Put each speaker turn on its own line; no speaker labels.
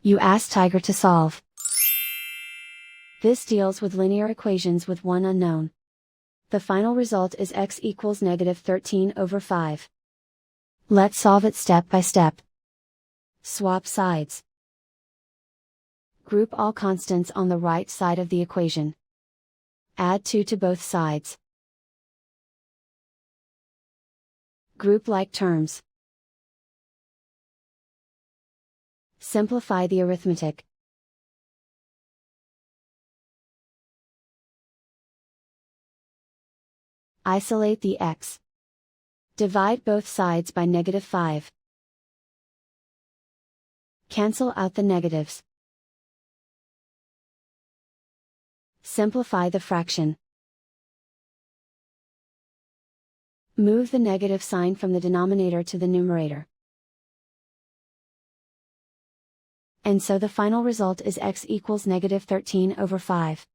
You ask Tiger to solve. This deals with linear equations with one unknown. The final result is x equals -13/5. Let's solve it step by step. Swap sides. Group all constants on the right side of the equation. Add 2 to both sides. Group like terms. Simplify the arithmetic. Isolate the x. Divide both sides by -5. Cancel out the negatives. Simplify the fraction. Move the negative sign from the denominator to the numerator. And so the final result is x equals -13/5.